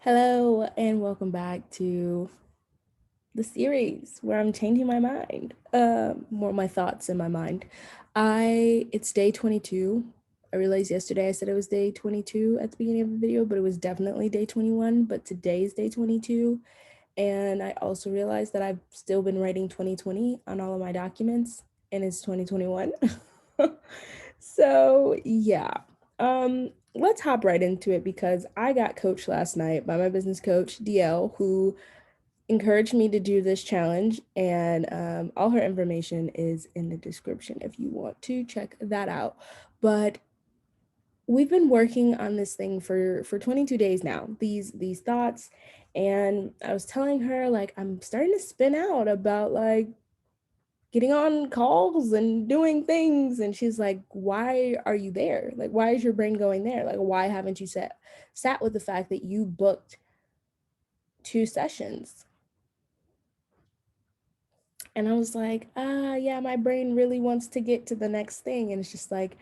Hello and welcome back to the series where I'm changing my mind, more my thoughts in my mind. It's day 22. I realized yesterday I said it was day 22 at the beginning of the video, but it was definitely day 21, but today is day 22. And I also realized that I've still been writing 2020 on all of my documents and it's 2021. So yeah, let's hop right into it because I got coached last night by my business coach, Dielle, who encouraged me to do this challenge. And all her information is in the description if you want to check that out. But we've been working on this thing for 22 days now, these thoughts. And I was telling her, like, I'm starting to spin out about like getting on calls and doing things, and she's like, why are you there? Like, why is your brain going there? Like, why haven't you sat with the fact that you booked 2 sessions? And I was like, yeah, my brain really wants to get to the next thing. And it's just like,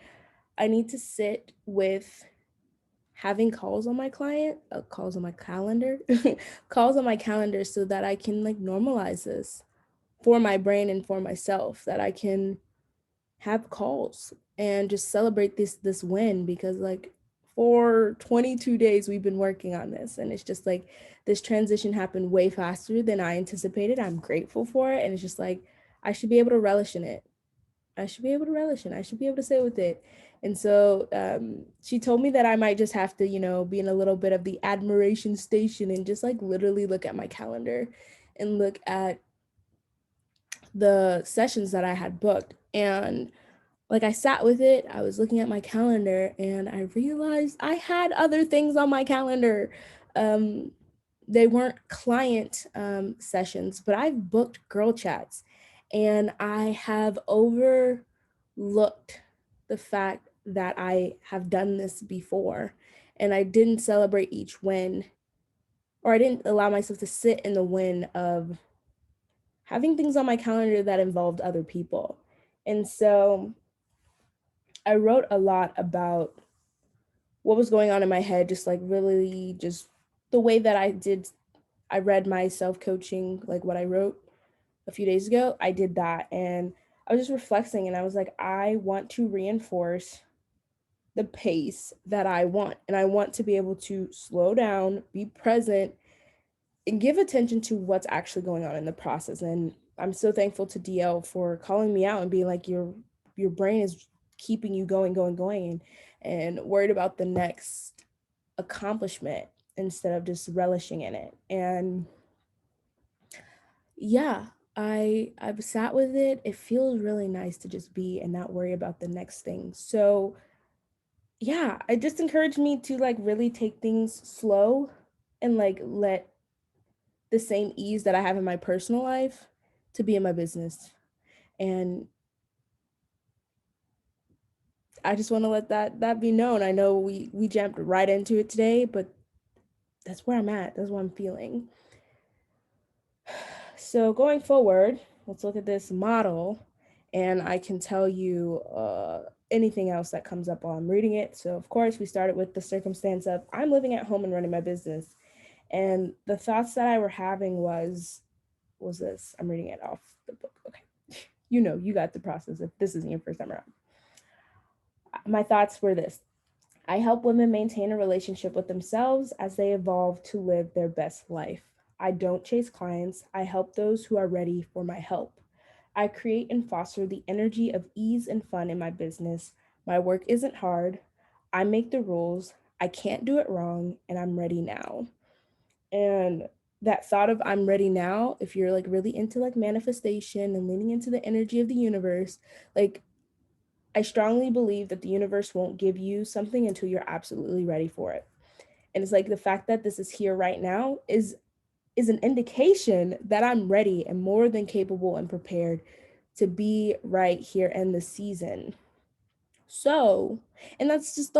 I need to sit with having calls on my calls on my calendar, calls on my calendar so that I can like normalize this for my brain and for myself, that I can have calls and just celebrate this win, because like for 22 days we've been working on this, and it's just like this transition happened way faster than I anticipated. I'm grateful for it, and it's just like I should be able to relish in it. I should be able to relish in it. I should be able to sit with it. And so she told me that I might just have to, be in a little bit of the admiration station and just like literally look at my calendar and look at the sessions that I had booked. And like I sat with it, I was looking at my calendar and I realized I had other things on my calendar. Um, they weren't client sessions, but I've booked girl chats, and I have overlooked the fact that I have done this before, and I didn't celebrate each win, or I didn't allow myself to sit in the win of having things on my calendar that involved other people. And so I wrote a lot about what was going on in my head, just like really just the way that I read my self-coaching, like what I wrote a few days ago. I did that, and I was just reflecting, and I was like, I want to reinforce the pace that I want, and I want to be able to slow down, be present, and give attention to what's actually going on in the process. And I'm so thankful to DL for calling me out and being like, your brain is keeping you going, and worried about the next accomplishment instead of just relishing in it. And yeah, I've sat with it. It feels really nice to just be and not worry about the next thing. So yeah, it just encouraged me to like really take things slow and like let the same ease that I have in my personal life to be in my business. And I just want to let that be known. I know we jumped right into it today, but that's where I'm at. That's what I'm feeling. So going forward, let's look at this model, and I can tell you anything else that comes up while I'm reading it. So of course, we started with the circumstance of I'm living at home and running my business, and the thoughts that I were having was this. I'm reading it off the book. Okay, you got the process if this isn't your first time around. My thoughts were this: I help women maintain a relationship with themselves as they evolve to live their best life. I don't chase clients. I help those who are ready for my help. I create and foster the energy of ease and fun in my business. My work isn't hard. I make the rules. I can't do it wrong, and I'm ready now. And that thought of I'm ready now, if you're like really into like manifestation and leaning into the energy of the universe, like I strongly believe that the universe won't give you something until you're absolutely ready for it. And it's like the fact that this is here right now is an indication that I'm ready and more than capable and prepared to be right here in the season. So, and that's just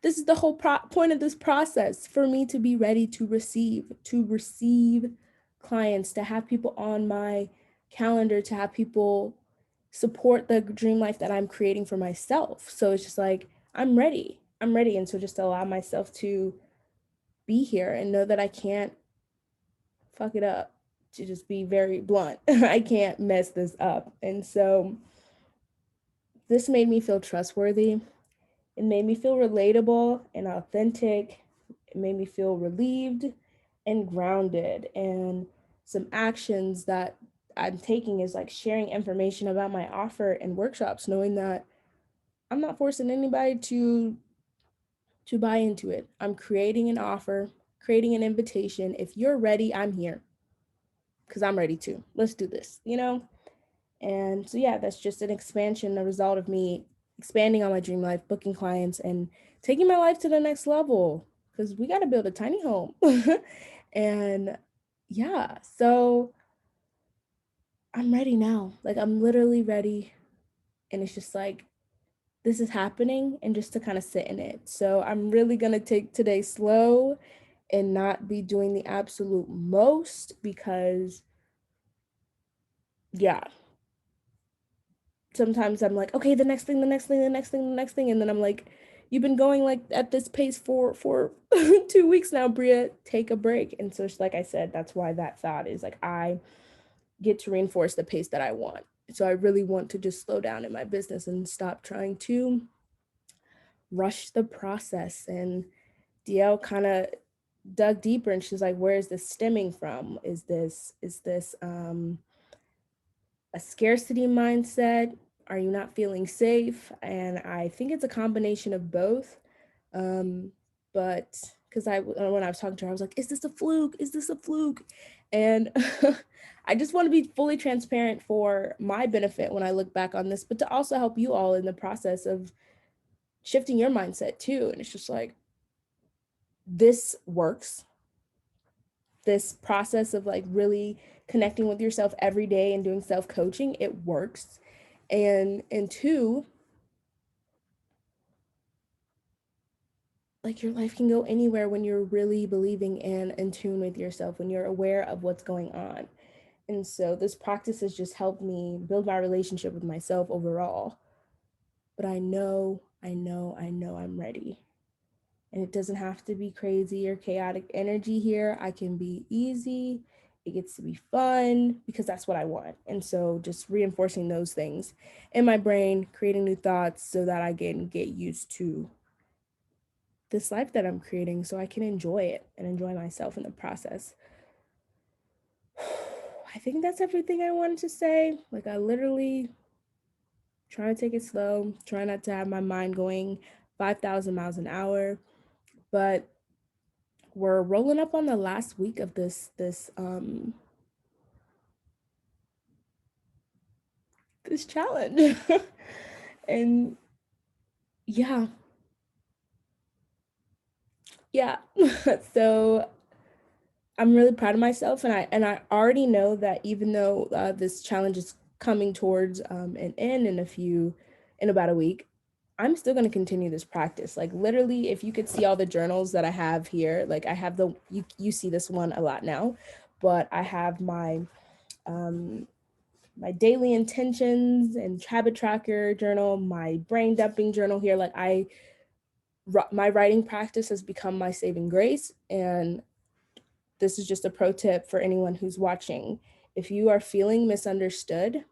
this is the whole point of this process, for me to be ready to receive clients, to have people on my calendar, to have people support the dream life that I'm creating for myself. So it's just like I'm ready. And so just allow myself to be here and know that I can't fuck it up, to just be very blunt. I can't mess this up. And so this made me feel trustworthy. It made me feel relatable and authentic. It made me feel relieved and grounded. And some actions that I'm taking is like sharing information about my offer and workshops, knowing that I'm not forcing anybody to buy into it. I'm creating an offer, creating an invitation. If you're ready, I'm here because I'm ready too. Let's do this, you know? And so, yeah, that's just an expansion, a result of me expanding on my dream life, booking clients, and taking my life to the next level because we got to build a tiny home. And yeah, so I'm ready now. Like, I'm literally ready. And it's just like, this is happening, and just to kind of sit in it. So I'm really going to take today slow and not be doing the absolute most because, yeah, sometimes I'm like, okay, the next thing, the next thing, the next thing, the next thing. And then I'm like, you've been going like at this pace for 2 weeks now, Bria, take a break. And so like I said, that's why that thought is like, I get to reinforce the pace that I want. So I really want to just slow down in my business and stop trying to rush the process. And Dielle kind of dug deeper and she's like, where is this stemming from? Is this a scarcity mindset? Are you not feeling safe? And I think it's a combination of both. But because when I was talking to her, I was like, is this a fluke? Is this a fluke? And I just want to be fully transparent for my benefit when I look back on this, but to also help you all in the process of shifting your mindset too. And it's just like, this works. This process of like really connecting with yourself every day and doing self-coaching, it works. And two, like your life can go anywhere when you're really believing and in tune with yourself, when you're aware of what's going on. And so this practice has just helped me build my relationship with myself overall. But I know I'm ready. And it doesn't have to be crazy or chaotic energy here. I can be easy. It gets to be fun because that's what I want. And so just reinforcing those things in my brain, creating new thoughts so that I can get used to this life that I'm creating so I can enjoy it and enjoy myself in the process. I think that's everything I wanted to say. Like, I literally try to take it slow, try not to have my mind going 5,000 miles an hour, but we're rolling up on the last week of this challenge. And yeah. So I'm really proud of myself, and I already know that even though this challenge is coming towards an end in about a week, I'm still going to continue this practice. Like, literally, if you could see all the journals that I have here, like I have you see this one a lot now, but I have my my daily intentions and habit tracker journal, my brain dumping journal here. Like, my writing practice has become my saving grace. And this is just a pro tip for anyone who's watching. If you are feeling misunderstood,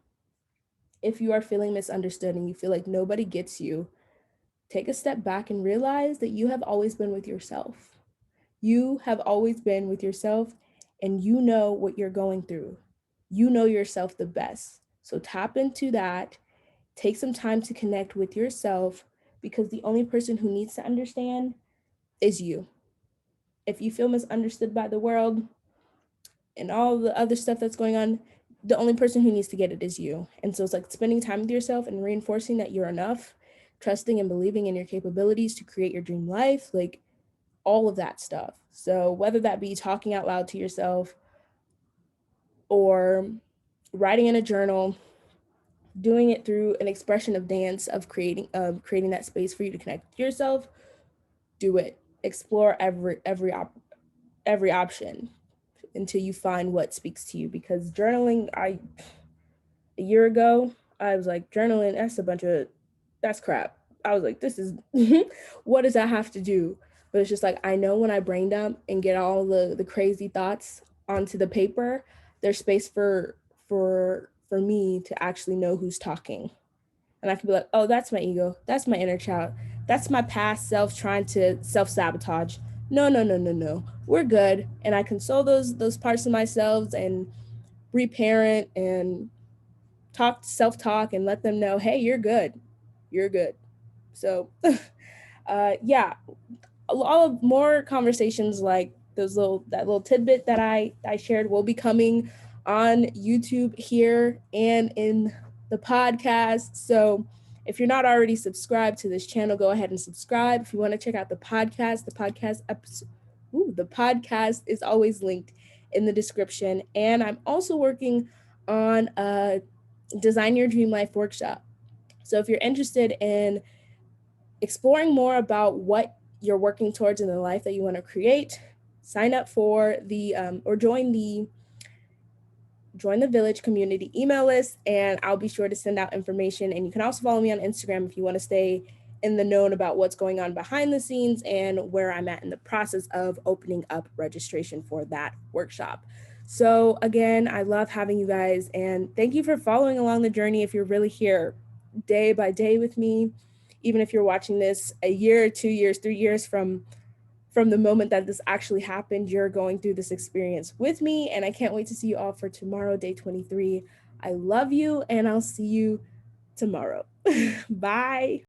and you feel like nobody gets you, take a step back and realize that you have always been with yourself. You have always been with yourself, and you know what you're going through. You know yourself the best. So tap into that. Take some time to connect with yourself, because the only person who needs to understand is you. If you feel misunderstood by the world and all the other stuff that's going on, the only person who needs to get it is you. And so it's like spending time with yourself and reinforcing that you're enough, trusting and believing in your capabilities to create your dream life, like all of that stuff. So whether that be talking out loud to yourself or writing in a journal, doing it through an expression of dance, of creating that space for you to connect with yourself, do it. Explore every option until you find what speaks to you. Because journaling, a year ago, I was like, journaling, that's crap. I was like, this is what does that have to do but it's just like, I know when I brain dump and get all the crazy thoughts onto the paper, there's space for me to actually know who's talking. And I can be like, oh, that's my ego. That's my inner child. That's my past self trying to self-sabotage. No, no, no, no, no. We're good. And I console those parts of myself and reparent and talk self-talk and let them know, hey, you're good. You're good. So yeah, a lot of more conversations like that little tidbit that I shared will be coming on YouTube here and in the podcast. So if you're not already subscribed to this channel, go ahead and subscribe. If you want to check out the podcast episode, the podcast is always linked in the description. And I'm also working on a Design Your Dream Life workshop. So if you're interested in exploring more about what you're working towards in the life that you want to create, sign up for the or join the Village community email list, and I'll be sure to send out information. And you can also follow me on Instagram if you want to stay in the known about what's going on behind the scenes and where I'm at in the process of opening up registration for that workshop. So again, I love having you guys, and thank you for following along the journey. If you're really here day by day with me, even if you're watching this a year, 2 years, 3 years from the moment that this actually happened, you're going through this experience with me. And I can't wait to see you all for tomorrow, day 23. I love you, and I'll see you tomorrow. Bye.